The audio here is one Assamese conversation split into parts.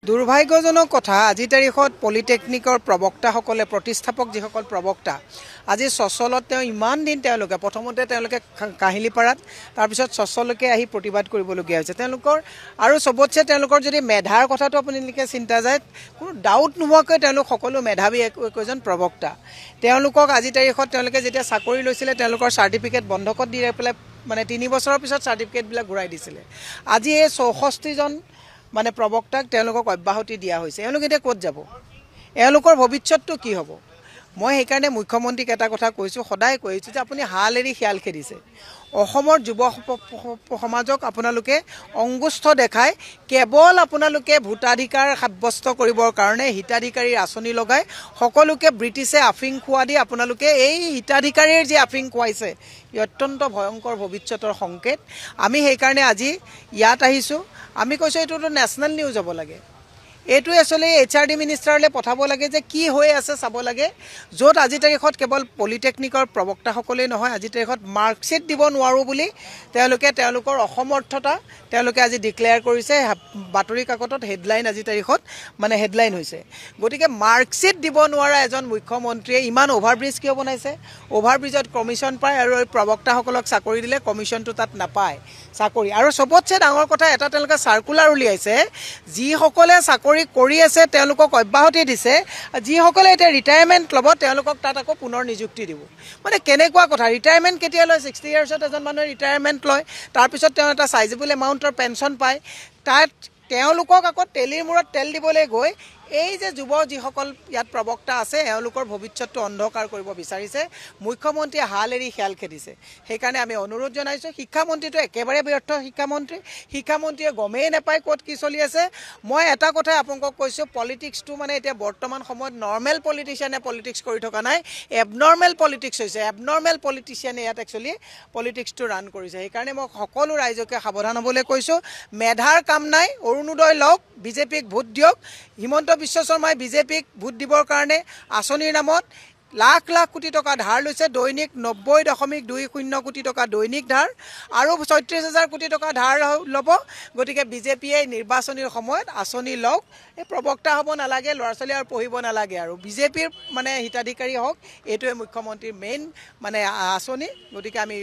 দুৰ্ভাগ্যজনক কথা আজিৰ তাৰিখত পলিটেকনিকৰ প্ৰবক্তাসকলে প্ৰতিষ্ঠাপক যিসকল প্ৰবক্তা আজি সচলত তেওঁ ইমান দিন তেওঁলোকে প্ৰথমতে তেওঁলোকে কাহিলীপাৰাত তাৰপিছত সচলকে আহি প্ৰতিবাদ কৰিবলগীয়া হৈছে তেওঁলোকৰ আৰু সবতছে তেওঁলোকৰ যদি মেধাৰ কথাটো আপোনালোকে চিন্তা যায় কোনো ডাউট নোহোৱাকৈ তেওঁলোক সকলো মেধাৱী একজন প্ৰবক্তা তেওঁলোকক আজিৰ তাৰিখত তেওঁলোকে যেতিয়া চাকৰি লৈছিলে তেওঁলোকৰ চাৰ্টিফিকেট বন্ধকত দি পেলাই মানে 3 বছৰৰ পিছত চাৰ্টিফিকেটবিলাক ঘূৰাই দিছিলে আজি এই 64 জন মানে প্ৰবক্তাক তেওঁলোকক অব্যাহতি দিয়া হৈছে এওঁলোক এতিয়া ক'ত যাব এওঁলোকৰ ভৱিষ্যতটো কি হ'ব মই সেইকাৰণে মুখ্যমন্ত্ৰীক এটা কথা কৈছোঁ সদায় কৈছোঁ যে আপুনি হাল এৰি খিয়াল খেদিছে অসমৰ যুৱ সমাজক আপোনালোকে অংগুষ্ঠ দেখাই কেৱল আপোনালোকে ভোটাধিকাৰ সাব্যস্ত কৰিবৰ কাৰণে হিতাধিকাৰীৰ আঁচনি লগাই সকলোকে ব্ৰিটিছে আফিং খোৱা দি আপোনালোকে এই হিতাধিকাৰীৰ যে আফিং খুৱাইছে অত্যন্ত ভয়ংকৰ ভৱিষ্যতৰ সংকেত আমি সেইকাৰণে আজি ইয়াত আহিছোঁ আমি কৈছোঁ এইটোতো নেশ্যনেল নিউজ হ'ব লাগে এইটো আসলে HRD মিনিষ্টাৰলৈ পঠাব লাগে যে কি হৈ আছে চাব লাগে য'ত আজি তাৰিখত কেৱল পলিটেকনিকৰ প্ৰবক্তাসকলেই নহয় আজি তাৰিখত মাৰ্কশ্বিট দিব নোৱাৰো বুলি তেওঁলোকৰ অসমৰ্থতা তেওঁলোকে আজি ডিক্লেয়াৰ কৰিছে বাতৰি কাকতত হেডলাইন আজি তাৰিখত মানে হেডলাইন হৈছে গতিকে মাৰ্কশ্বিট দিব নোৱাৰা এজন মুখ্যমন্ত্ৰীয়ে ইমান অভাৰব্ৰিজ কিয় বনাইছে অভাৰব্ৰিজত কমিশ্যন পায় আৰু এই প্ৰবক্তাসকলক চাকৰি দিলে কমিশ্যনটো তাত নাপায় চাকৰি আৰু সবতছে ডাঙৰ কথা এটা তেওঁলোকে সাৰ্কুলাৰ উলিয়াইছে যিসকলে চাকৰি কৰি আছে তেওঁলোকক অব্যাহতি দিছে যিসকলে এতিয়া ৰিটায়াৰমেণ্ট ল'ব তেওঁলোকক তাত আকৌ পুনৰ নিযুক্তি দিব মানে কেনেকুৱা কথা ৰিটায়াৰমেণ্ট কেতিয়া লয় 60 ইয়াৰ্ছত এজন মানুহে ৰিটায়াৰমেণ্ট লয় তাৰপিছত তেওঁ এটা সাইজেবল এমাউণ্টৰ পেঞ্চন পায় তাত তেওঁলোকক আকৌ তেলিৰ মূৰত তেল দিবলৈ গৈ এই যে যুৱ যিসকল ইয়াত প্ৰবক্তা আছে এওঁলোকৰ ভৱিষ্যতটো অন্ধকাৰ কৰিব বিচাৰিছে মুখ্যমন্ত্ৰীয়ে হাল এৰি খেল খেদিছে সেইকাৰণে আমি অনুৰোধ জনাইছোঁ শিক্ষামন্ত্ৰীটো একেবাৰে ব্যৰ্থ শিক্ষামন্ত্ৰীয়ে গমেই নাপায় ক'ত কি চলি আছে মই এটা কথাই আপোনালোকক কৈছোঁ পলিটিক্সটো মানে এতিয়া বৰ্তমান সময়ত নৰ্মেল পলিটিচিয়ানে পলিটিক্স কৰি থকা নাই এবনৰ্মেল পলিটিক্স হৈছে এবনৰ্মেল পলিটিচিয়ানে ইয়াত একচুৱেলি পলিটিক্সটো ৰান কৰিছে সেইকাৰণে মই সকলো ৰাইজকে সাৱধান হ'বলৈ কৈছোঁ মেধাৰ কাম নাই অৰুণোদয় লওক বিজেপিক ভোট দিয়ক হিমন্ত বিশ্ব শৰ্মাই বিজেপিক ভোট দিবৰ কাৰণে আঁচনিৰ নামত লাখ লাখ কোটি টকা ধাৰ লৈছে দৈনিক 90.20 কোটি টকা দৈনিক ধাৰ আৰু 36,000 কোটি টকা ধাৰ ল'ব গতিকে বিজেপিয়ে নিৰ্বাচনীৰ সময়ত আঁচনি লওক এই প্ৰবক্তা হ'ব নালাগে ল'ৰা ছোৱালী আৰু পঢ়িব নালাগে আৰু বিজেপিৰ মানে হিতাধিকাৰী হওক এইটোৱে মুখ্যমন্ত্ৰীৰ মেইন মানে আঁচনি গতিকে আমি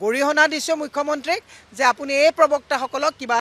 গৰিহণা দিছোঁ মুখ্যমন্ত্ৰীক যে আপুনি এই প্ৰবক্তাসকলক কিবা